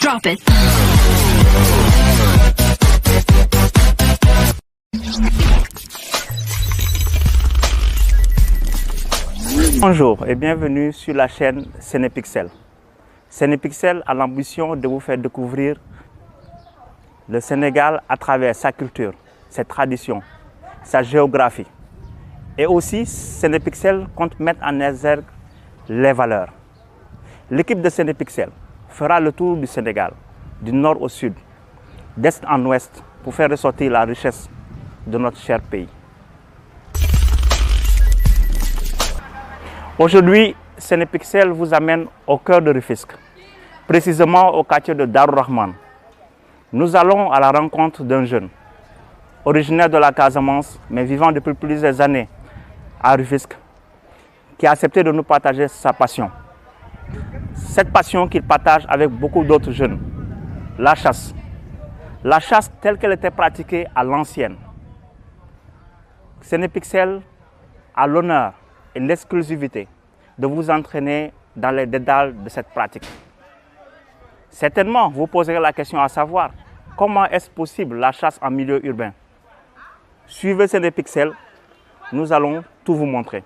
Drop it. Bonjour et bienvenue sur la chaîne Sénépixel. Sénépixel a l'ambition de vous faire découvrir le Sénégal à travers sa culture, ses traditions, sa géographie. Et aussi, Sénépixel compte mettre en exergue les valeurs. L'équipe de Sénépixel fera le tour du Sénégal, du nord au sud, d'est en ouest, pour faire ressortir la richesse de notre cher pays. Aujourd'hui, Sénépixel vous amène au cœur de Rufisque, précisément au quartier de Darou Rahman. Nous allons à la rencontre d'un jeune, originaire de la Casamance, mais vivant depuis plusieurs années à Rufisque, qui a accepté de nous partager sa passion. Cette passion qu'il partage avec beaucoup d'autres jeunes, la chasse. La chasse telle qu'elle était pratiquée à l'ancienne. Sénépixel a l'honneur et l'exclusivité de vous entraîner dans les dédales de cette pratique. Certainement, vous poserez la question à savoir comment est-ce possible la chasse en milieu urbain. Suivez Sénépixel, nous allons tout vous montrer.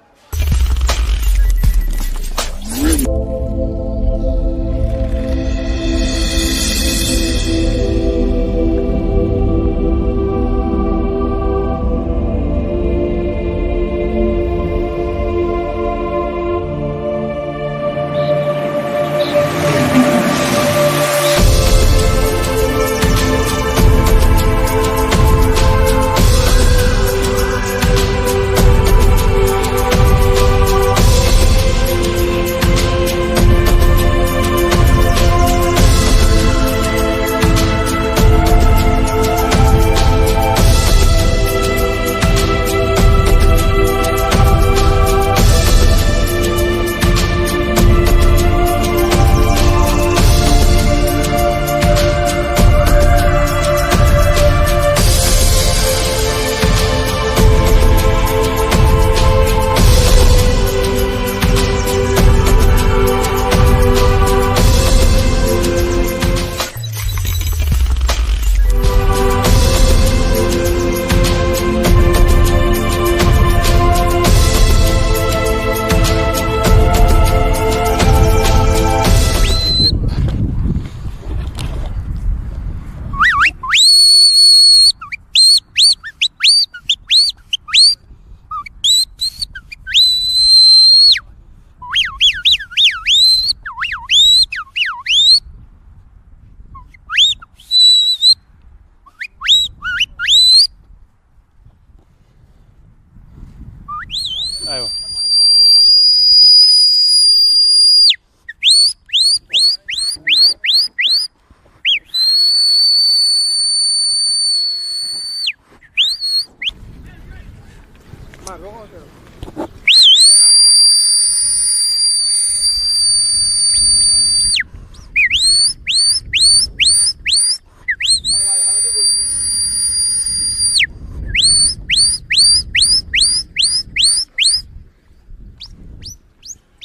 aywa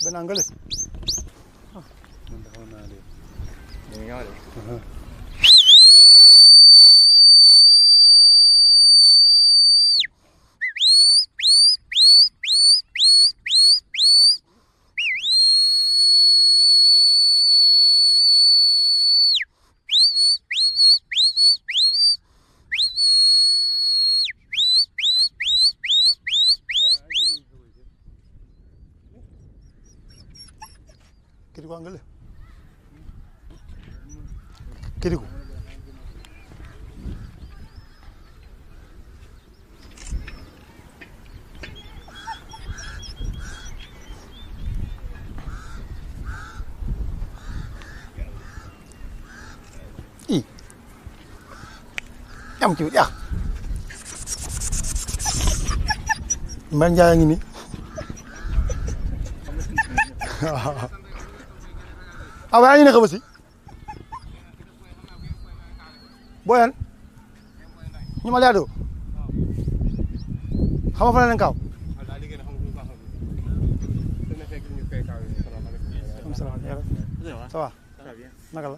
benn angale man taxaw naa de ñu ñëw de Kirikou angale Kirikou i am ci ya man jaay ngi ni awa yaa ngi nekk ba si booyan ñu ma laa doo xam nga fa la leen kaaw ça va naka la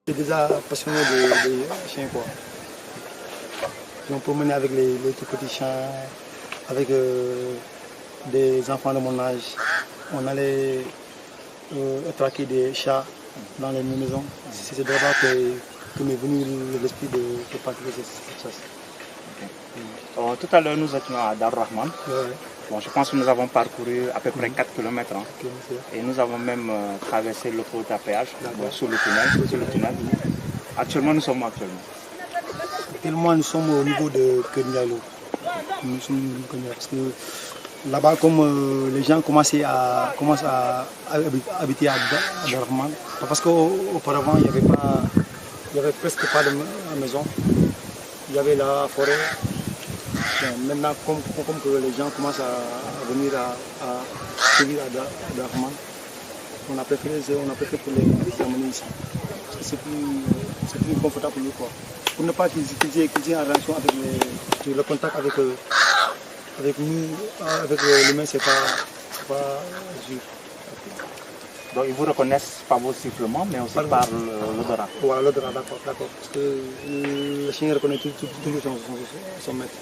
Je suis déjà passionné de chiens, quoi. Donc, promener avec les tout petits chiens, avec des enfants de mon âge. On allait traquer des chats dans les maisons. C'est d'abord que m'est venu l'esprit de pratiquer cette chasse. Okay. Tout à l'heure, nous étions à Dar Rahman. Ouais. Bon, je pense que nous avons parcouru à peu près 4 km. Hein. Okay, et nous avons même traversé l'autoroute à péage sous le tunnel. Actuellement, nous sommes actuellement. Actuellement, nous sommes au niveau de Kenyalo. Nous sommes parce que là-bas, comme les gens commencent à habiter à Darman, parce qu'auparavant, il n'y avait presque pas de maison. Il y avait la forêt. Bon, maintenant, comme que les gens commencent à venir à vivre à Darman, on a préféré pour les amener ici. C'est plus confortable pour nous. Quoi. Pour ne pas qu'ils aient en relation avec le contact avec nous, avec l'humain, c'est pas juste. Donc ils vous reconnaissent par vos sifflements, mais aussi par l'odorat. Voilà, l'odorat, d'accord. Parce que le chien reconnaît toujours son maître.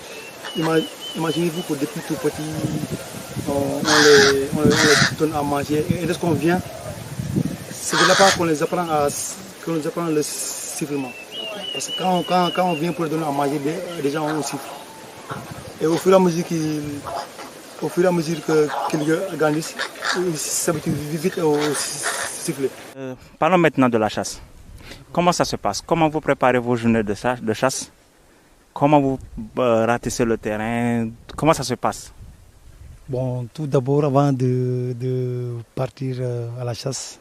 Imaginez-vous que depuis tout petit, on les donne à manger. Et lorsqu'on vient, c'est de là-bas qu'on les apprend le sifflement. Parce que quand on vient pour les donner à manger, déjà on siffle. Et au fur et à mesure qu'ils grandissent, ils s'habituent vite au sifflet. Parlons maintenant de la chasse. Comment ça se passe? Comment vous préparez vos journées de chasse? Comment vous ratissez le terrain? Comment ça se passe? Bon, tout d'abord, avant de partir à la chasse,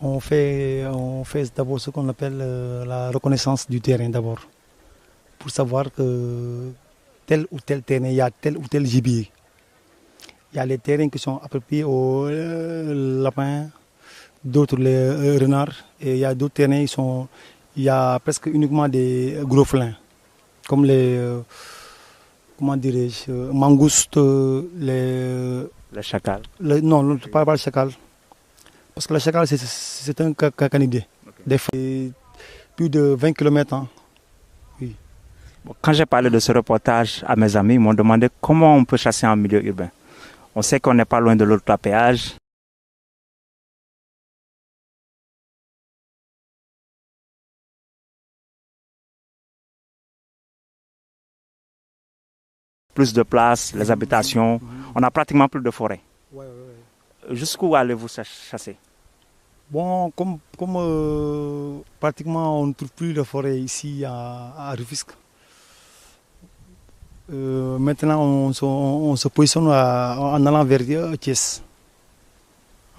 on fait d'abord ce qu'on appelle la reconnaissance du terrain d'abord. Pour savoir que tel ou tel terrain, il y a tel ou tel gibier. Il y a les terrains qui sont appropriés aux lapins, d'autres les renards, et il y a d'autres terrains il y a presque uniquement des gros félins, comme les comment dirais-je, mangoustes, les chacals. Non, pas le chacal, parce que le chacal c'est un canidé, des fois plus de 20 km. Hein. Oui. Quand j'ai parlé de ce reportage à mes amis, ils m'ont demandé comment on peut chasser en milieu urbain. On sait qu'on n'est pas loin de l'autoroute à péage. Plus de place, les habitations, on a pratiquement plus de forêt. Ouais. Jusqu'où allez-vous chasser? Bon, comme pratiquement on ne trouve plus de forêt ici à Rufisque. Maintenant, on se positionne en allant vers Thiès.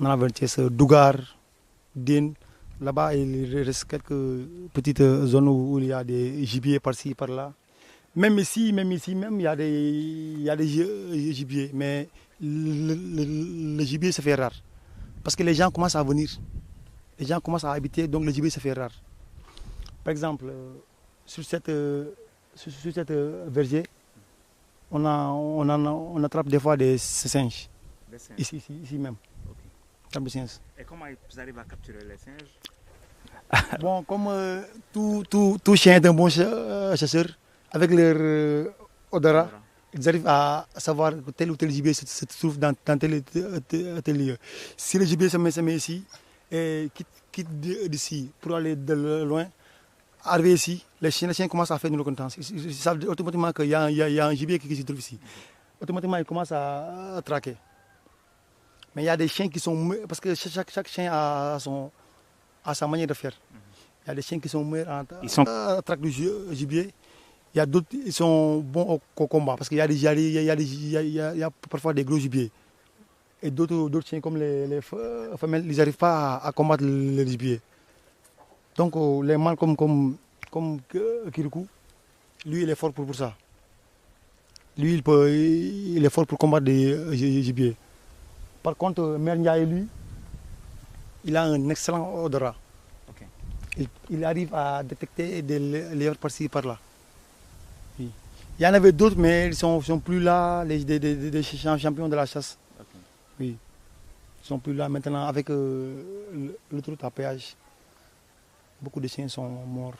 En allant vers Thiès, Dougar, Din. Là-bas, il reste quelques petites zones où il y a des gibiers par-ci, par-là. Même ici, il y a des gibiers. Mais le gibier se fait rare. Parce que les gens commencent à venir. Les gens commencent à habiter, donc le gibier se fait rare. Par exemple, sur cette verger, on attrape des fois des singes. Ici même. Okay. Et comment vous arrivez à capturer les singes? Bon, comme tout chien est un bon chasseur, avec leur odorat, ils arrivent à savoir que tel ou tel gibier se trouve dans tel lieu. Si le gibier se met ici, et quitte d'ici pour aller de loin, arrivé ici, les chiens commencent à faire une reconnaissance. Ils savent automatiquement qu'il y a un gibier qui se trouve ici. Automatiquement, ils commencent à traquer. Mais il y a des chiens qui sont... Parce que chaque chien a sa manière de faire. Il y a des chiens qui sont meilleurs à traquer du gibier. Il y a d'autres qui sont bons au combat. Parce qu'il y a parfois des gros gibiers. Et d'autres chiens comme les femelles, ils n'arrivent pas à combattre le gibier. Donc les mâles comme Kirikou, lui il est fort pour ça. Lui il est fort pour combattre des gibiers. Par contre, Mère Ndiaye, lui, il a un excellent odorat. Okay. Il arrive à détecter des lièvres par-ci par-là. Oui. Il y en avait d'autres, mais ils sont plus là, des champions de la chasse. Okay. Oui. Ils ne sont plus là maintenant avec l'autoroute à péage. Beaucoup de chiens sont morts.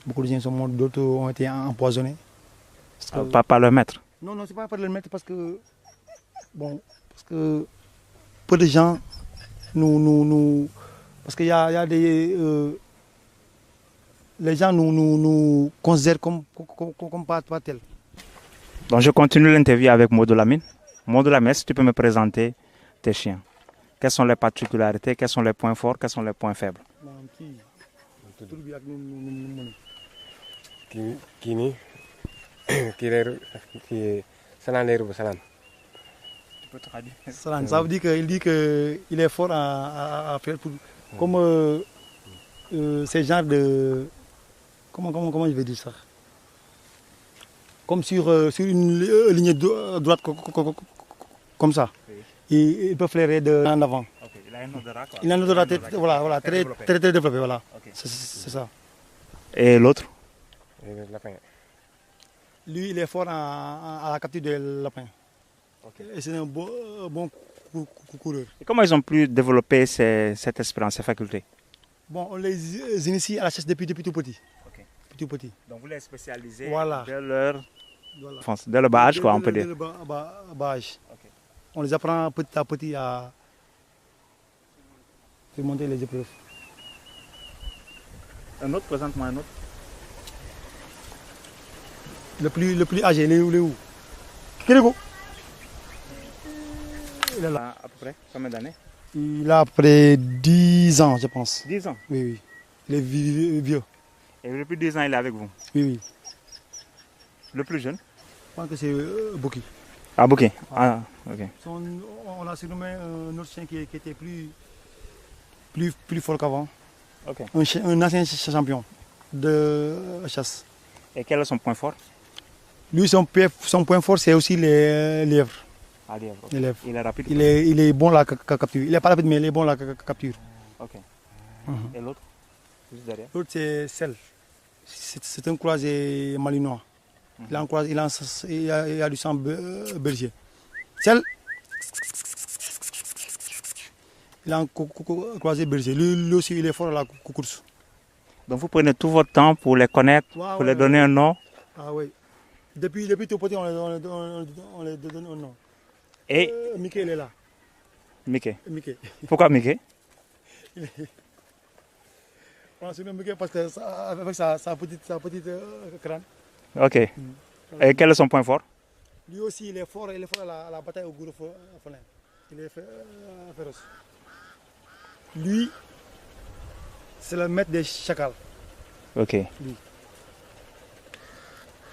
D'autres ont été empoisonnés. Pas le maître. Non, non, c'est pas le mettre parce que, bon, parce que peu de gens parce qu'il y a des, les gens nous considèrent comme pas tel. Donc je continue l'interview avec Modou Lamine. Modou Lamine, si tu peux me présenter tes chiens. Quelles sont les particularités, quels sont les points forts, quels sont les points faibles? Kini, qui Salan Leru Salan. Ça veut dire qu'il dit qu'il est fort à faire pour, comme ces genres de, comment je vais dire ça? Comme sur une ligne droite comme ça. Il peut flairer en avant. Okay. Il a un odorat, quoi. Il a un odorat voilà, très développé. Voilà. Okay. C'est ça. Et l'autre? Lapin. Lui, il est fort à la capture des lapins. Okay. Et c'est un bon coureur. Et comment ils ont pu développer cette expérience, ces facultés? Bon, on les initie à la chasse depuis tout petit. Okay. Tout petit. Donc vous les spécialisez voilà. Dès leur enfance, dès le bas âge, quoi, on peut dire. Dès le bas âge. Okay. On les apprend petit à petit à surmonter les épreuves. Un autre, présente-moi un autre. Le plus âgé, il est où? Kérégo. Il est là. À peu près combien d'années? Il a à peu près 10 ans, je pense. 10 ans? Oui. Il est vieux. Et depuis 10 ans, il est avec vous? Oui. Le plus jeune? Je pense que c'est Boki. Ah, Boki. Ah, ok. On a surnommé un autre chien qui était plus fort qu'avant. Okay. Un ancien champion de chasse. Et quel est son point fort? Lui, son point fort, c'est aussi les lièvres. Ah, lièvre. Okay. Les lièvres. Il est rapide? Il est bon à la capture. Il n'est pas rapide, mais il est bon à la capture. Ok. Et l'autre? Juste derrière? L'autre, c'est Sel. C'est un croisé malinois. Il a du sang berger. Sel. Il a un croisé berger. Lui aussi, il est fort à la course. Donc vous prenez tout votre temps pour les connaître, pour les donner un nom? Ah oui. Depuis tout petit, on les donne un nom. Et Mickey, il est là. Mickey. Mickey. Pourquoi Mickey? On se nomme Mickey parce que avec sa petite crâne. Ok. Et quel est son point fort? Lui aussi, il est fort à la bataille au goulot folin. Il est féroce. Lui, c'est le maître des chacals. Ok. Lui.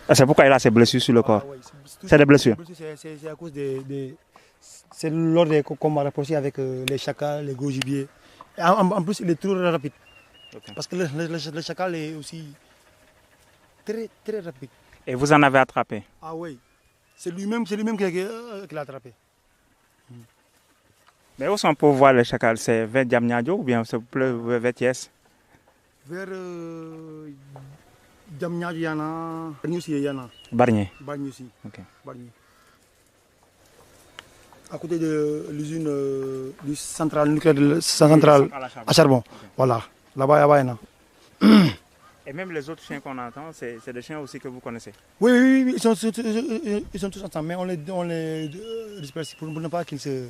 Ah, c'est pourquoi il a ses blessures sur le corps? Oui. C'est des blessures? C'est à cause des c'est lors des combats rapprochés avec les chacals, les gros gibiers. En plus, il est trop rapide. Okay. Parce que le chacal est aussi très rapide. Et vous en avez attrapé? Ah oui. C'est lui-même qui l'a attrapé. Mais où on peut voir les chacals? C'est vers Diamniadio ou bien c'est vers Thiès? Vers Diamniadio, il y en a. Bargny aussi, il y en a. Bargny? Bargny aussi. Ok. Bargny. À côté de l'usine du centrale nucléaire à charbon. Okay. Voilà. Là-bas, il y en a. Et même les autres chiens qu'on entend, c'est des chiens aussi que vous connaissez? Oui, ils sont tous ensemble, mais on les disperse pour ne pas qu'ils se...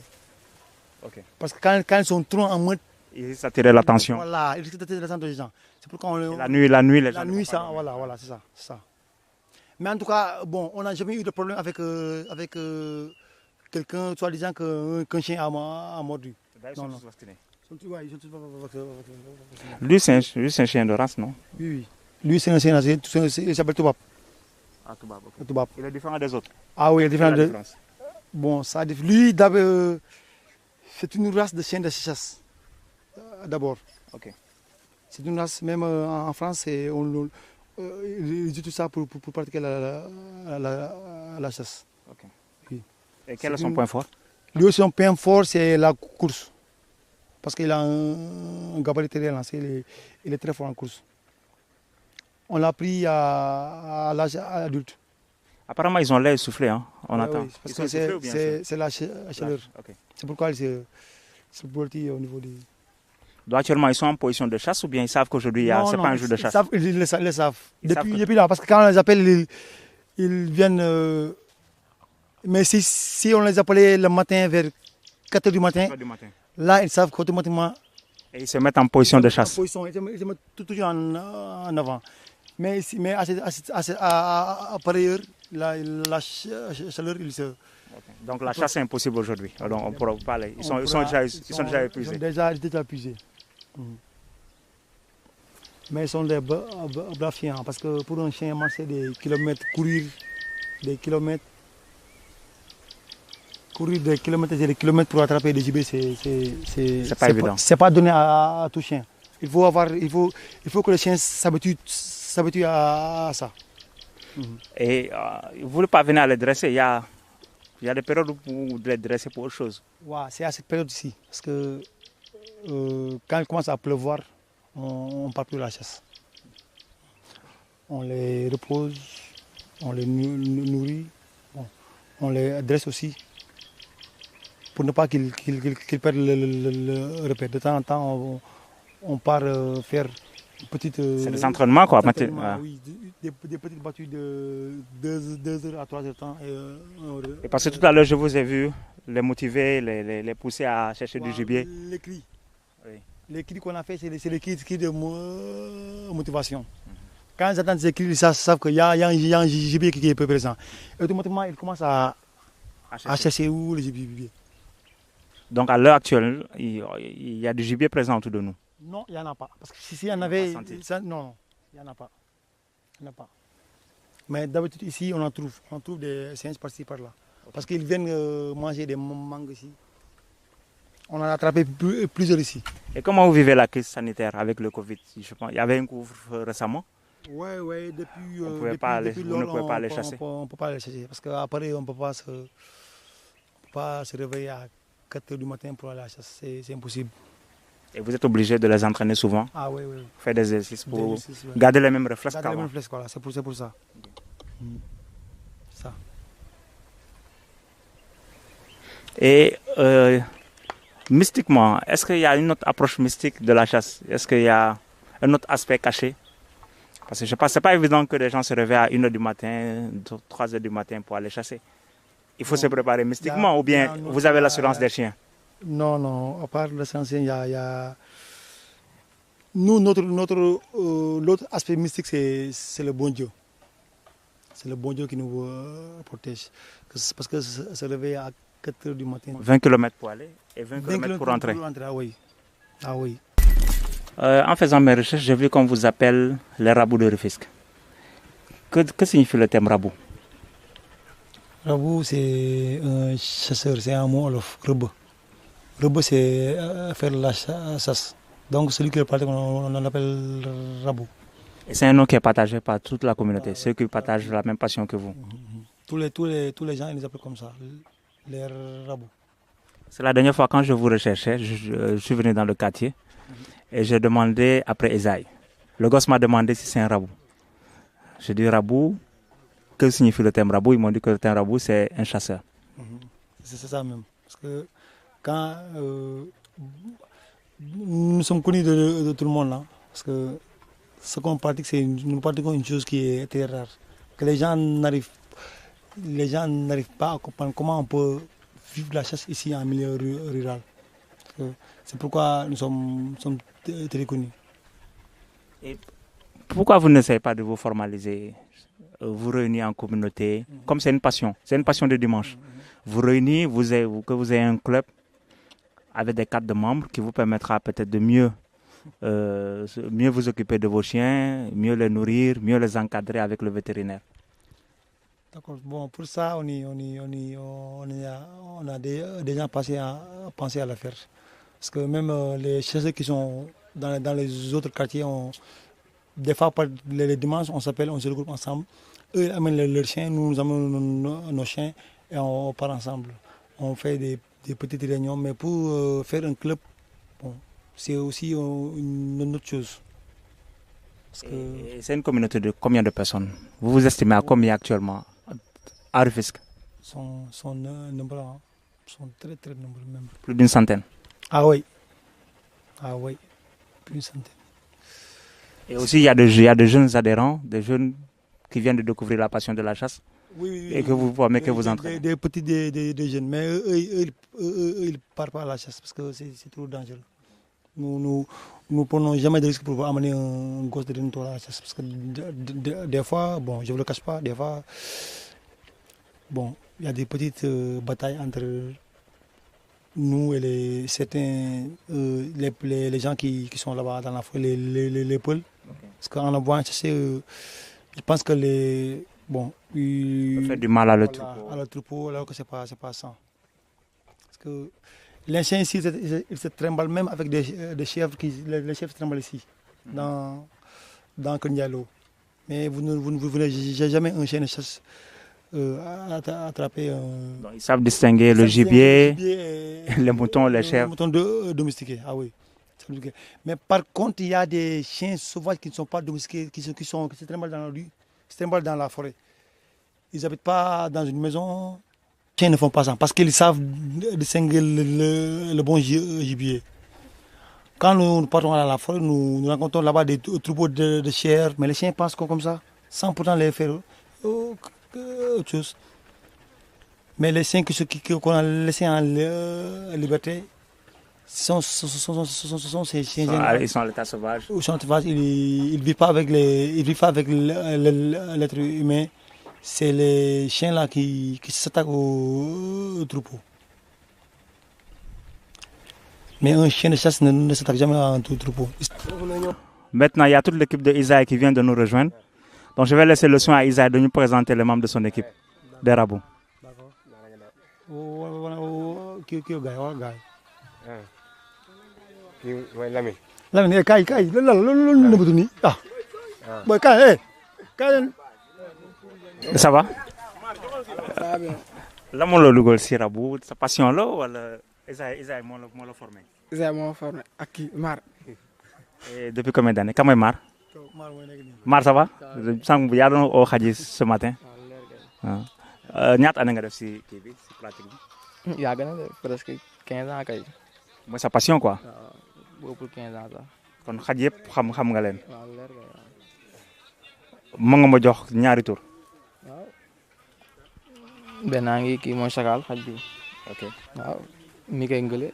Okay. Parce que quand ils sont trop en mode... Ils attirent l'attention. Voilà, ils attirent l'attention des gens. C'est pourquoi on... La nuit, les gens... La nuit, ça, voilà, c'est ça. Mais en tout cas, bon, on n'a jamais eu de problème avec quelqu'un, soit disant qu'un chien a mordu. Ils sont tous vaccinés. Ils sont tous vaccinés. Lui, c'est un chien de race, non? Oui. Lui, c'est un chien de race. Il s'appelle Toubab. Ah, Toubab, ok. Toubab. Il est différent des autres? Ah oui, il est différent des autres. Bon, ça lui, c'est une race de chien de chasse. D'abord. Ok. C'est une race, même en France, ils utilisent ça pour pratiquer la chasse. Ok. Oui. Et quel est son point fort? Lui aussi, son point fort, c'est la course. Parce qu'il a un gabarit très lancé, il est très fort en course. On l'a pris à l'âge adulte. Apparemment, ils ont l'air essoufflés, hein? On attend. Oui, parce que c'est la chaleur. Okay. C'est pourquoi ils se blottent au niveau des... Donc actuellement, ils sont en position de chasse ou bien ils savent qu'aujourd'hui, ce n'est pas un jour de chasse? Ils le savent. Depuis là, parce que quand on les appelle, ils viennent. Mais si on les appelait le matin vers 4 h du matin, là, ils savent qu'automatiquement. Et ils se mettent en position de chasse. Ils se mettent toujours en avant. Mais à pareille heure, la chaleur, ils se. Donc la chasse est impossible aujourd'hui. Alors on pourra vous parler. Ils sont déjà épuisés. Ils sont déjà épuisés. Mais ils sont des braves chiens. Parce que pour un chien, marcher des kilomètres, courir des kilomètres et des kilomètres pour attraper des gibiers, c'est pas évident. C'est pas donné à tout chien. Il faut que le chien s'habitue à ça. Et vous ne parvenez à les dresser. Il y a des périodes où vous les dressez pour autre chose. Ouais, c'est à cette période-ci. Parce que quand il commence à pleuvoir, on ne part plus à la chasse. On les repose, on les nourrit, on les dresse aussi. Pour ne pas qu'ils perdent le repère. De temps en temps, on part faire une petite. C'est des entraînements, quoi. Oui, des petites battues de 2 heures à 3 heures de temps. Et parce que tout à l'heure, je vous ai vu les motiver, les pousser à chercher du gibier. Les cris. Oui. Les cris qu'on a fait, c'est les cris de motivation. Quand ils entendent ces cris, ils savent qu'il y a un gibier qui est présent. Et automatiquement, ils commencent à chercher où le gibier. Donc à l'heure actuelle, il y a du gibier présent autour de nous. Non, il n'y en a pas. Parce que s'il y en avait, non, il n'y en a pas. Il n'y en a pas. Mais d'habitude ici, on en trouve des singes par-ci par-là. Parce qu'ils viennent manger des mangues ici. On en a attrapé plusieurs ici. Et comment vous vivez la crise sanitaire avec le Covid? Je pense, il y avait un couvre-feu récemment. Oui, depuis. Vous ne pouvez pas aller chasser. On ne peut pas aller chasser. Parce qu'après, on ne peut pas se réveiller à 4 h du matin pour aller à la chasse. C'est impossible. Et vous êtes obligé de les entraîner souvent? Ah oui. Faire des exercices pour garder les mêmes réflexes qu'avant. Garder les mêmes réflexes, voilà. C'est pour ça. Okay. Ça. Et mystiquement, est-ce qu'il y a une autre approche mystique de la chasse? Est-ce qu'il y a un autre aspect caché? Parce que je pense que ce n'est pas évident que les gens se réveillent à 1 h du matin, 3 h du matin pour aller chasser. Il faut se préparer mystiquement ou bien vous avez l'assurance des chiens? Non, à part l'assurance, il y a... Nous, l'autre aspect mystique, c'est le bon Dieu. C'est le bon Dieu qui nous protège. Parce que se réveiller à 4 h du matin. 20 km pour aller et 20 km pour rentrer. Ah oui. En faisant mes recherches, j'ai vu qu'on vous appelle les rabous de Rufisque. Que signifie le terme rabou? Rabou, c'est un chasseur, c'est un mot olof, rabou. Rabou, c'est faire la chasse. Donc celui qui le pratique, on l'appelle rabou. Et c'est un nom qui est partagé par toute la communauté, ceux qui partagent la même passion que vous. Tous les gens, ils les appellent comme ça, les rabous. C'est la dernière fois quand je vous recherchais, je suis venu dans le quartier et j'ai demandé après Esaïe. Le gosse m'a demandé si c'est un rabou. J'ai dit rabou, que signifie le terme rabou? Ils m'ont dit que le terme rabou, c'est un chasseur. C'est ça même. Parce que quand nous sommes connus de tout le monde là, parce que ce qu'on pratique, nous pratiquons une chose qui est très rare. Que les gens n'arrivent pas à comprendre comment on peut vivre la chasse ici en milieu rural. C'est pourquoi nous sommes très connus. Et pourquoi vous n'essayez pas de vous formaliser, vous réunir en communauté, comme c'est une passion de dimanche. Vous réunissez, que vous ayez un club avec des cartes de membres qui vous permettra peut-être de mieux vous occuper de vos chiens, mieux les nourrir, mieux les encadrer avec le vétérinaire. D'accord. Bon, pour ça, on a déjà pensé à le faire. Parce que même les chasseurs qui sont dans les autres quartiers, des fois, les dimanches, on s'appelle, on se regroupe ensemble. Eux, ils amènent leurs chiens, nous amenons nos chiens et on part ensemble. On fait des petites réunions, mais pour faire un club, bon, c'est aussi une autre chose. C'est une communauté de combien de personnes? Vous vous estimez à combien actuellement à Rufisque? Sont nombreux, sont très très nombreux même. Plus d'une centaine? Ah oui, plus d'une centaine. Et aussi il y a de jeunes adhérents, des jeunes qui viennent de découvrir la passion de la chasse Oui, et que vous formez, que vous entraînez. Des petits, des jeunes, mais ils ne partent pas à la chasse parce que c'est trop dangereux. Nous prenons jamais de risque pour amener un gosse de renotor à la chasse parce que des fois, bon, je ne vous le cache pas, des fois, bon, il y a des petites batailles entre nous et les gens qui sont là-bas dans la forêt, les Peuls. Okay. Parce qu'en envoyant chasser, je pense que ça fait du mal à le troupeau. À le troupeau, alors que c'est pas ça. Parce que les chiens ici, ils se trimballent même avec des chèvres, les chèvres se trimballent ici, dans Konyalo. Mais vous ne verrez jamais un chien de chasse attraper un... Donc, ils savent distinguer le gibier, les moutons, les chèvres. Les moutons domestiqués, ah oui. Mais par contre, il y a des chiens sauvages qui ne sont pas domestiqués, qui se trimballent dans la rue, qui se trimballent dans la forêt. Ils n'habitent pas dans une maison. Les chiens ne font pas ça parce qu'ils savent distinguer le bon gibier. Quand nous partons à la forêt, nous rencontrons là-bas des troupeaux de chèvres, mais les chiens passent comme ça, sans pourtant les faire autre chose. Mais les chiens qu'on a laissés en liberté, ce sont ces chiens. Ils sont à l'état sauvage. Ils ne vivent pas avec l'être humain. C'est les chiens là qui s'attaquent au troupeau. Mais un chien de chasse ne s'attaque jamais à un troupeau. Maintenant, il y a toute l'équipe de Isaïe qui vient de nous rejoindre. Donc je vais laisser le soin à Isaïe de nous présenter les membres de son équipe, des Rabou. D'accord. Lamine, kay loolu nëbbatu nii boy kay Ça va? La moo la dugal si Rabou sa passion la wala Isaïe moo la formé? Isaïe moo formé ak kii Mar. Et depuis combien d'années? Kan mooy Mar? Mar ça va? Sànq yaa doon oo xaj yi ce matin. Ñaata année nga def si kii bi si pratique bi? Yàgg na de presque 15 ans kay. Mooy sa passion quoi. Waaw boobu 15 ans sax. Kon xaj yëpp xam nga leen. Waaw leer kay. Mën nga ma jox ñaari tur. Waaw. Benn ngi kii mooy Sakal xaj bi. Ok. Waaw. Mi koy ngële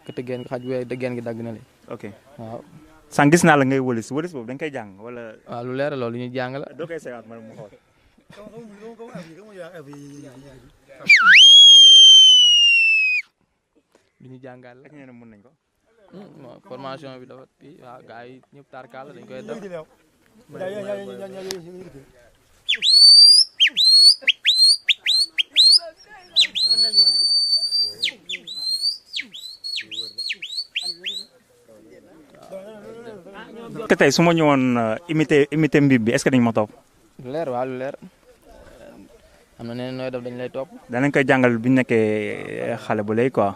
ka tëggeen xaj bi tëggeen gi dagg na le. Ok. Waaw. Sànq gis naa la ngay wëlis boobu dañ koy jàng wala. Waaw lu leer loolu ñuy jàng la. doo koy seewaat man mu xool. lu ñu jàngal la. ak ñeneen mën nañ ko. Formation bi dafa kii waaw gars yi ñëpp tarkaal dañ koy def. que tey su ma ñëwoon imité mbib bi est-ce que dañ ma topp. lu leer waaw lu leer am na neneen nooy def dañ lay topp. danañ koy jàngal bi ñu nekkee xale bu lay quoi.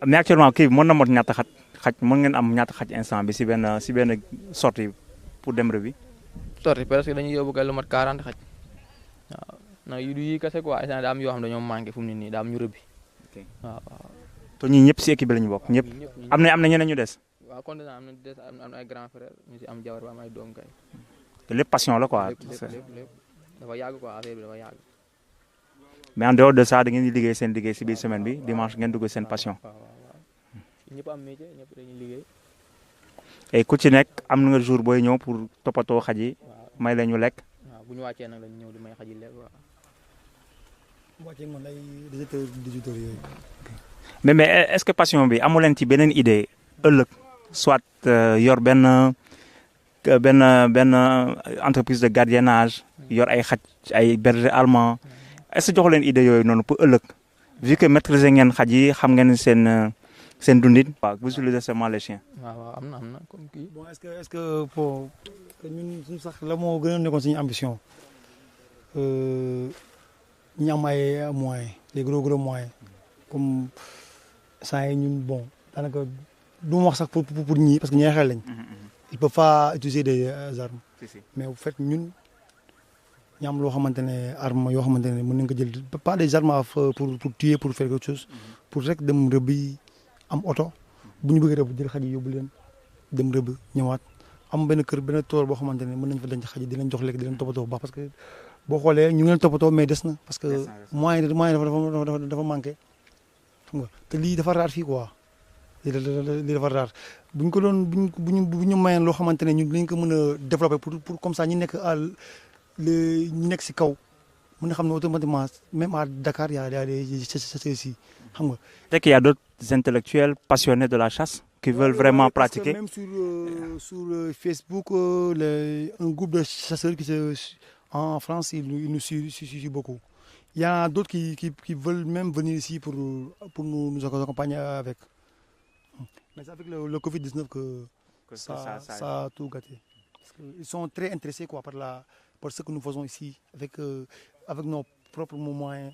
mais actuellement kii bi mën na mot ñaata xaj mën ngeen am ñaata xaj instant bi si benn sortie pour dem rëbbi. sortie presque dañuy yóbbu kay lu mat 40 xaj waaw non yu du yi kese quoi instant daa am yoo xam dañoo manqué fu mu ne nii daa am ñu rëbbi. waaw waaw. te ñii ñëpp si équipe bi la ñu bokk ñëpp. am na ñeneen ñu des. waaw kon am na des am na ay grand frère ñu si am jabar ba am ay doom kay. te lépp passion la quoi. lépp dafa yàgg quoi affaire bi dafa yàgg. mais en dehors de ça da ngeen di liggéey seen liggéey si biir semaine bi dimanche ngeen dugg seen passion. ñëpp am métier ñëpp dañuy liggéey. et ku ci nekk am na nga jour booy ñëw pour toppatoo xaj yi. may la ñu lekk. waaw bu ñu wàccee nag dañu ñëw di may xaj yi lekk waaw. mais est-ce que passion bi amu leen ci beneen idée ëllëg soit yor benn entreprise de gardiennage yor ay xaj ay berger allemand est-ce que joxu leen idée yooyu noonu pour ëllëg vu que maîtriser ngeen xaj yi xam ngeen seen dundin. waaw vous utilisez seulement les chiens. waaw am na comme kii. bon est-ce que pour ñun suñu sax la moo gën a nekkoon suñu ambition ñu am ay moyens les gros moyens comme saa yi ñun bon daanaka du ma wax sax pour ñii parce que ñee xel lañ. ils peuvent pas utiliser des armes. mais bu fait ñun ñu am loo xamante ne arme yoo xamante ne mën nañ ko jël pas des armes à feu pour tuer pour faire quelque chose. pour rek dem rëbbi am oto bu ñu bëgg rëbb jël xaj yi yóbbu leen dem rëbb ñëwaat am benn kër benn tool boo xamante ne mën nañ fa denc xaj di leen jox lekk di leen toppatoo bu baax parce que boo xoolee ñu ngi leen toppatoo mais des na parce que moyen dafa manqué xam nga te lii dafa raar fii quoi lii dafa raar bu ñu ko doon bu ñu mayeen loo xamante ne ñun dinañ ko mën a développer pour comme ça ñi nekk ñi nekk si kaw mën na xam ne automatiquement même à Dakar y a des chasseurs ici xam nga. Peut-être qu'il y a d'autres intellectuels passionnés de la chasse qui veulent vraiment pratiquer. Même sur Facebook, un groupe de chasseurs en France, ils nous suivent beaucoup. Il y en a d'autres qui veulent même venir ici pour nous accompagner avec. Mais c'est avec le Covid-19 que ça a tout gâté. Ils sont très intéressés quoi, par ce que nous faisons ici, avec nos propres moyens.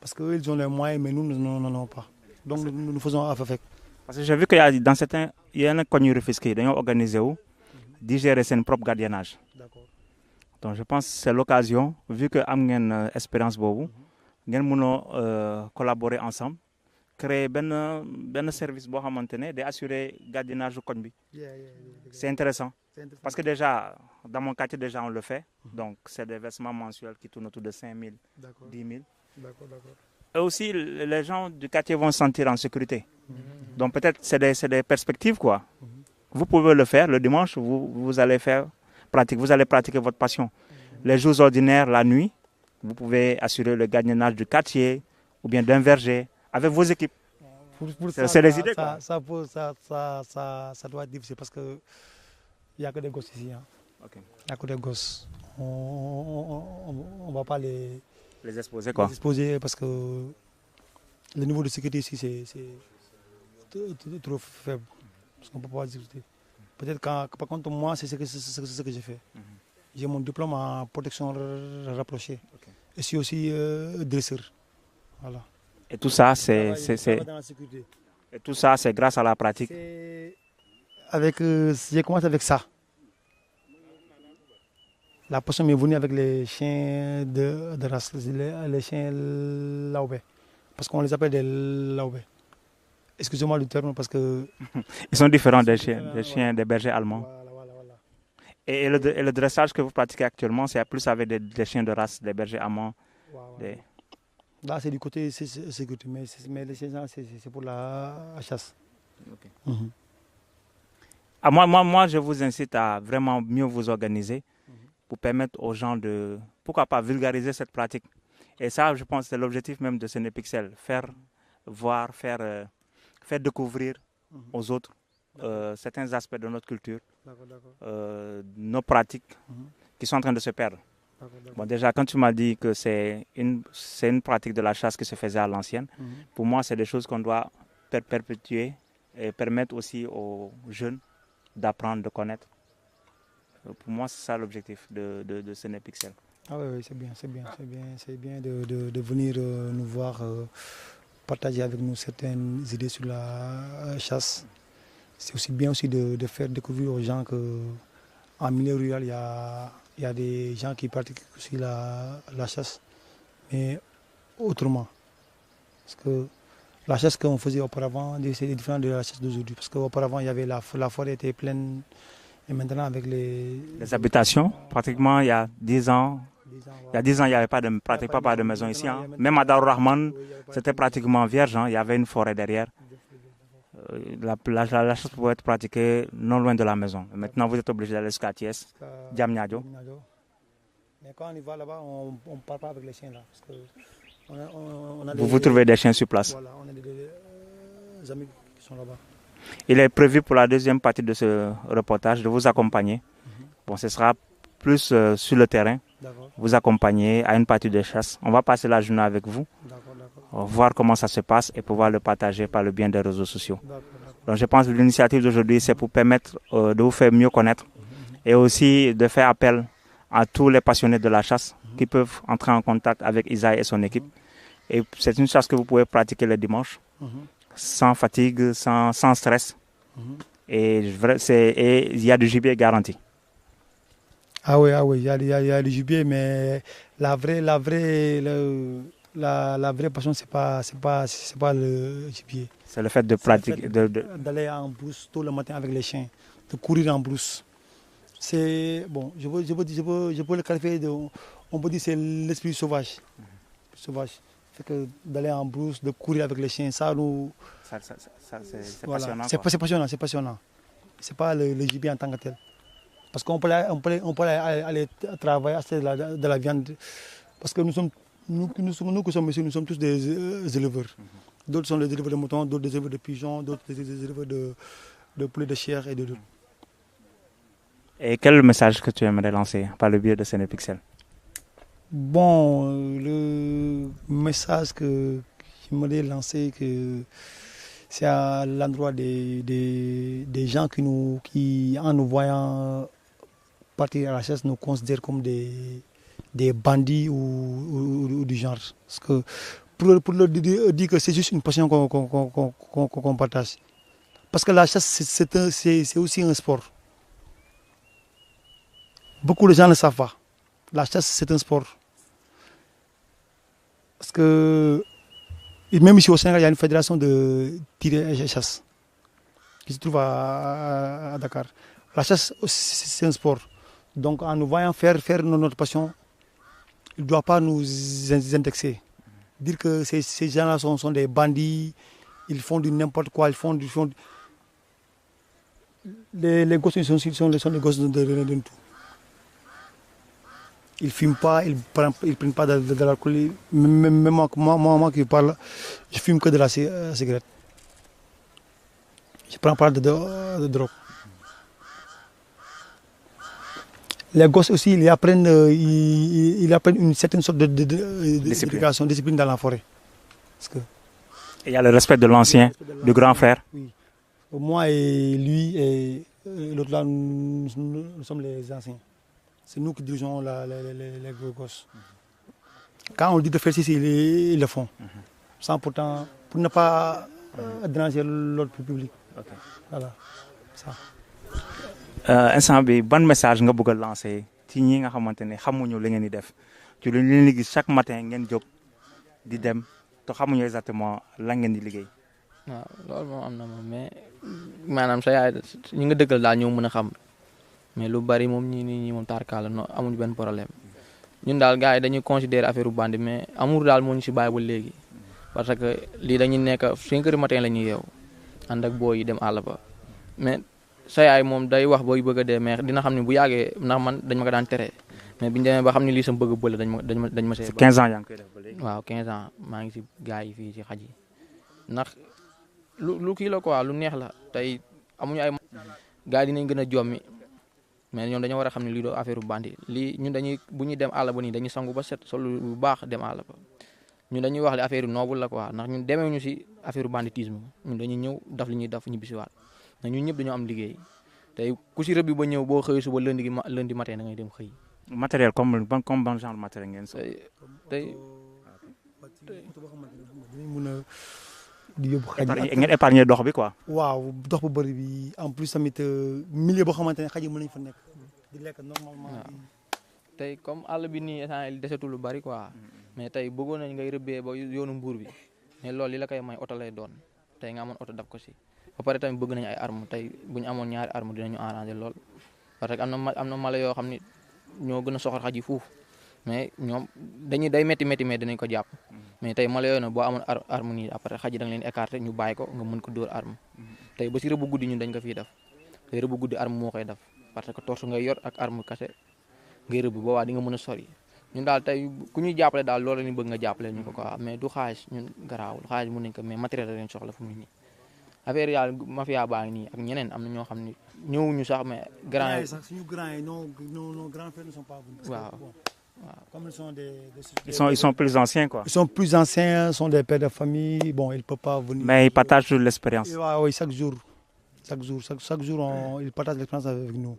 Parce qu'eux, ils ont les moyens, mais nous n'en avons pas. Donc nous faisons avec. Parce que j'ai vu qu'il y a dans certains, il y a un connu refisqué, ils ont organisé où digérer son propre gardiennage. Donc je pense que c'est l'occasion, vu que am une expérience bobu, ngeen mëno collaborer ensemble, créer ben service bo xamantene de assurer gardiennage koñ bi. C'est intéressant. Parce que déjà dans mon quartier déjà on le fait. Donc c'est des versements mensuels qui tournent autour de 5 000, 10 000. D'accord. Et aussi, les gens du quartier vont se sentir en sécurité. Donc peut-être c'est des perspectives quoi. Vous pouvez le faire le dimanche, vous allez pratiquer votre passion. Les jours ordinaires, la nuit, vous pouvez assurer le gardiennage du quartier ou bien d'un verger avec vos équipes. C'est les idées quoi. Ça doit être difficile parce que il n'y a que des gosses ici. Hein. Il n'y a que des gosses. On ne va pas les exposer quoi. Les exposer parce que le niveau de sécurité ici c'est trop faible. Parce qu'on ne peut pas discuter. Peut-être par contre moi c'est ce que j'ai fait. J'ai mon diplôme en protection rapprochée. Et je suis aussi dresseur. Voilà. Et tout ça c'est et tout ça c'est grâce à la pratique. J'ai commencé avec ça. La passion m'est venue avec les chiens de race, les chiens laubé. Parce qu'on les appelle des laubé. Excusez-moi le terme parce que... Ils sont différents des chiens des bergers allemands. Voilà. Et le dressage que vous pratiquez actuellement, c'est plus avec des chiens de race, des bergers allemands. Là, c'est du côté sécurité, mais les chiens, c'est pour la chasse. Moi, je vous incite à vraiment mieux vous organiser pour permettre aux gens de, pourquoi pas, vulgariser cette pratique. Et ça, je pense, c'est l'objectif même de Senepixel, faire voir, faire découvrir aux autres certains aspects de notre culture, nos pratiques qui sont en train de se perdre. Bon, déjà, quand tu m'as dit que c'est une pratique de la chasse qui se faisait à l'ancienne, pour moi, c'est des choses qu'on doit perpétuer et permettre aussi aux jeunes d'apprendre, de connaître. Pour moi, c'est ça l'objectif de Senepixel. Ah oui, c'est bien de venir nous voir, partager avec nous certaines idées sur la chasse. C'est aussi bien aussi de faire découvrir aux gens qu'en milieu rural, il y a des gens qui pratiquent aussi la chasse, mais autrement. Parce que la chasse qu'on faisait auparavant, c'est différent de la chasse d'aujourd'hui. Parce qu'auparavant, il y avait la forêt était pleine. Et maintenant, avec les habitations, pratiquement il y a 10 ans, il n'y avait pratiquement pas de maison ici. Hein. Même à Darou Rahman, c'était pratiquement vierge. Hein. Il y avait une forêt derrière. La chasse pouvait être pratiquée non loin de la maison. Maintenant, vous êtes obligé d'aller jusqu'à Thiès, Diamniadio. Mais quand on y va là-bas, on ne parle pas avec les chiens là. Parce que vous trouvez des chiens sur place. Voilà, on a des amis qui sont là-bas. Il est prévu pour la deuxième partie de ce reportage de vous accompagner. Bon, ce sera plus sur le terrain, vous accompagner à une partie de chasse. On va passer la journée avec vous, voir comment ça se passe et pouvoir le partager par le biais des réseaux sociaux. Donc je pense que l'initiative d'aujourd'hui, c'est pour permettre de vous faire mieux connaître et aussi de faire appel à tous les passionnés de la chasse qui peuvent entrer en contact avec Isaïe et son équipe. Et c'est une chasse que vous pouvez pratiquer le dimanche. Sans fatigue, sans stress. Et il y a du gibier garanti. Ah oui, il y a du gibier, mais la vraie passion, c'est pas le gibier. C'est le fait de pratiquer. D'aller en brousse tôt le matin avec les chiens, de courir en brousse. C'est bon, je peux le qualifier de, on peut dire c'est l'esprit sauvage. Sauvage. Fait que d'aller en brousse, de courir avec les chiens, ça nous. C'est Voilà. passionnant. C'est passionnant, c'est passionnant. C'est pas le gibier en tant que tel. Parce qu'on peut aller travailler, acheter de la viande. Parce que nous qui sommes ici, nous sommes tous des éleveurs. D'autres sont des éleveurs de moutons, d'autres des éleveurs de pigeons, d'autres des éleveurs de poulet de chair et de. Et quel est le message que tu aimerais lancer par le biais de Sénépixel? Bon, le message que j'aimerais lancer, c'est à l'endroit des gens qui, en nous voyant partir à la chasse, nous considèrent comme des bandits ou du genre. Parce que pour leur dire que c'est juste une passion qu'on partage. Parce que la chasse, c'est aussi un sport. Beaucoup de gens ne savent pas. La chasse, c'est un sport. Parce que, même ici au Sénégal, il y a une fédération de tir et chasse qui se trouve à Dakar. La chasse, c'est un sport. Donc, en nous voyant faire notre passion, il ne doit pas nous indexer. Dire que ces gens-là sont des bandits, ils font du n'importe quoi, les gosses sont des gosses de tout. Ils ne fument pas, ils ne prennent pas de l'alcool. Même moi qui parle, je ne fume que de la cigarette. Je ne prends pas de drogue. Les gosses aussi, ils apprennent une certaine sorte de discipline dans la forêt. Parce que, il y a le respect de l'ancien, du grand frère. Oui. Moi et lui et l'autre là, nous sommes les anciens. C'est nous qui dirigeons les gosses. Quand on dit de faire ceci, ils le font. Sans pourtant, pour ne pas déranger l'autre public. Okay. Voilà, ça. Instant bi ban message nga bëgg a lancer ci ñi nga xamante ne xamuñu li ngeen di def ci lu leen di gis chaque matin ngeen jóg di dem te xamuñu exactement lan ngeen di liggéey. waaw loolu moom am na moom mais maanaam sa yaay ñi nga dëggal daal ñoo mën a xam mais lu bari moom ñi moom tarkaala no amuñu benn problème ñun daal gars yi dañuy considérer affaire bandi mais amour daal moo ñu si bàyyi ba léegi parce que lii dañuy nekk 5 heures du matin la ñuy yeew ànd ak booy yi dem àll ba mais sa yaay moom day wax booy bëgg a dee mais dina xam ne bu yàggee ndax man dañ ma ko daan tere mais biñu demee ba xam ne lii sama bëgg bële dañ ma see 15 ans yaa ngi koy def ba léegi. waaw 15 ans maa ngi si gars yi fii si xaj yi ndax lu kii la quoi lu neex la tey amuñu ay gars yi dinañ gën a jommi mais ñoom dañoo war a xam ne lii doo affaire bu bandi lii ñun dañuy bu ñuy dem àll ba nii dañuy sangu ba set solu bu baax dem àll ba ñun dañuy wax li affaire yu noble la quoi ndax ñun demeewuñu si affaire banditisme ñun dañuy ñëw daf li ñuy daf ñibbisiwaat ndax ñun ñëpp dañoo am liggéey tey ku si rëbbi ba ñëw boo xëy suba lundi matin da ngay dem xëy. matériel comme ban genre matériel ngeen so. tey dinañ mën a di yóbbu xaj yi ngeen épargner dox bi quoi. waaw dox bu bëri bi en plus tamit milieu boo xamante ne xaj yi mën nañu fa nekk di lekk normalement. tey comme àll bi nii instant desetul lu bari quoi mais tey bëggoon nañ ngay rëbbee ba yoonu mbuur bi mais loolu li la koy may oto lay doon tey nga amoon oto daf ko si ba pare tamit bëgg nañ ay arme tey bu ñu amoon ñaari arme dinañu arranger lool parce que am na mala yoo xam ni ñoo gën a soxor xaj yi fuuf mais ñoom day métti mais dinañ ko jàpp mais tey mala yooyu nag boo amoon arme nii après xaj yi da nga leen écarter ñu bàyyi ko nga mën ko dóor arme tey ba si rëbb guddi ñun dañ ko fiy def tey rëbb guddi arme moo koy def parce que torche ngay yor ak arme kase ngay rëbb boobaa di nga mën a sori ñun daal tey ku ñuy jàppale daal loolu la ñu bëgg nga jàppale ñu ko quoi mais du xaalis ñun garaawul xaalis mën nañ ko mais matériel la leen soxla fu mu nii affaire yàlla mafia baa ngi nii ak ñeneen am na ñoo xam ne ñëwuñu sax mais grand yi suñu grand yi nos grands frères ne sont pas venus. waaw comme ils sont ils sont plus anciens quoi. Ils sont plus anciens, sont des pères de famille. Bon, ils ne peuvent pas venir. Mais ils partagent l'expérience. Oui, chaque jour, ils partagent l'expérience avec nous.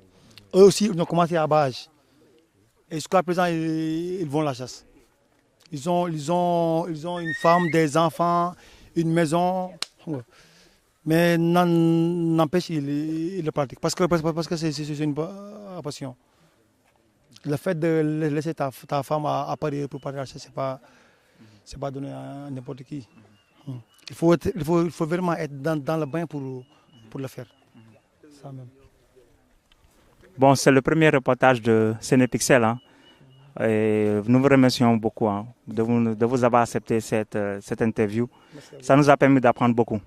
Eux aussi, ils ont commencé à bas âge. Et jusqu'à présent, ils vont à la chasse. Ils ont une femme, des enfants, une maison. Mais n'empêche, ils le pratiquent. Parce que c'est une passion. Le fait de laisser ta femme à Paris pour partir à la chasse, ce n'est pas donné à n'importe qui. il faut vraiment être dans le bain pour le faire. Ça même. Bon, c'est le premier reportage de Sénépixel. Hein. Et nous vous remercions beaucoup hein, de vous avoir accepté cette interview. Ça nous a permis d'apprendre beaucoup.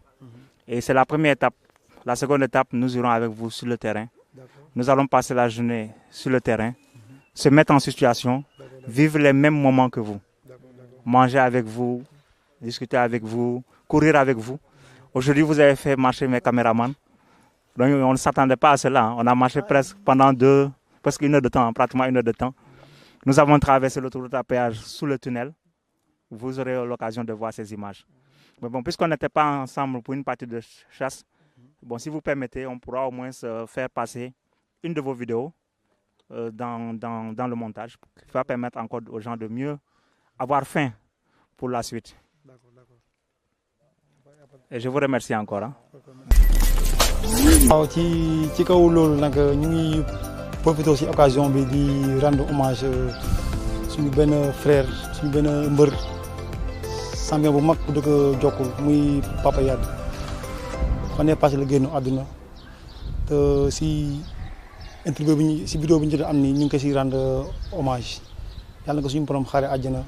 Et c'est la première étape. La seconde étape, nous irons avec vous sur le terrain. Nous allons passer la journée sur le terrain, se mettre en situation, vivre les mêmes moments que vous. Manger avec vous, discuter avec vous, courir avec vous. Aujourd'hui, vous avez fait marcher mes caméramans. Donc, on ne s'attendait pas à cela. Hein. On a marché presque pendant presque 1 heure de temps, pratiquement 1 heure de temps. Nous avons traversé l'autoroute à péage sous le tunnel. Vous aurez l'occasion de voir ces images. Mais bon, puisqu'on n'était pas ensemble pour une partie de chasse, bon, si vous permettez, on pourra au moins faire passer une de vos vidéos dans le montage, qui va permettre encore aux gens de mieux avoir faim pour la suite. Et je vous remercie encore. Hein. waaw ci kaw loolu nag ñu ngi profité ci occasion bi di rendre hommage suñu benn frère suñu benn mbër champion bu mag bu dëkk Jokkul muy Papa Yade fan yii passé la génn àdduna te ci interview bi ci vidéo bi ñu jot am ni ñu ngi ko ci rendre hommage yàlla na ko suñu borom xaare àjjana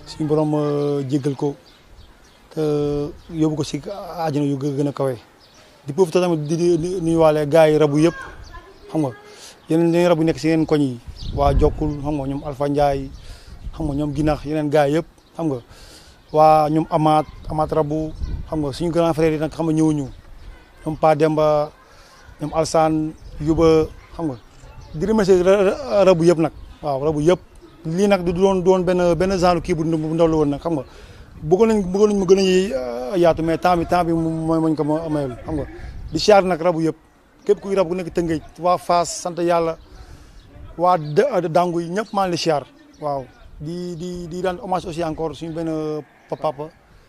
suñu borom jéggal ko te yóbbu ko ci àjjana yu gën a kawe. di profité tamit di nuyuwaale gars yi rabu yëpp xam nga yeneen rabu nekk si yeneen koñ yi waa Jokkul xam nga ñoom Alpha Ndiaye xam nga ñoom Ginax yeneen gars yëpp xam nga waa ñoom Amath rabu xam nga suñu grand frère yi nag xam nga ñëwuñu ñoom Pa Demba ñoom Alsane Yuba xam nga di remercier rabu yëpp nag waaw rabu yëpp lii nag du doon benn genre kii bu ndaw la woon nag xam nga bëggoon nañ mu gën a yaatu mais temps bi mooy mañ ko mayul xam nga di siyaar nag rabu yëpp képp kuy rab ku nekk Tëngéej waa Fass sant yàlla waa dangu yi ñëpp maa ngi lay siyaar waaw di daan hommage aussi encore suñu benn papa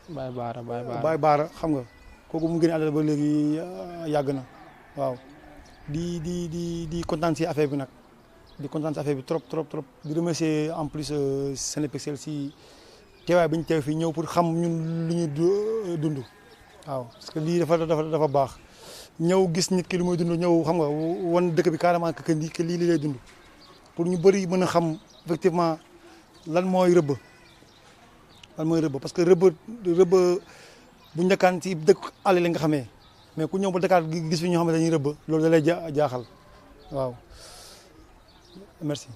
Baye Baara xam nga kooku mu gën a àdduna ba léegi yàgg na waaw di kontaan si affaire bi nag di kontaan si affaire bi trop di remercier en plus Sénépixel si teewaay bi ñu teew fii ñëw pour xam ñun lu ñuy dund waaw parce que lii dafa baax ñëw gis nit ki lu muy dund ñëw xam nga wan dëkk bi carrément que lii lay dund pour ñu bëri mën a xam effectivement lan mooy rëbb parce que rëbb bu njëkkaan ci dëkk àll la nga xamee mais ku ñëw ba Dakar gis fi ñoo xam ne dañuy rëbb loolu da lay jaaxal waaw merci.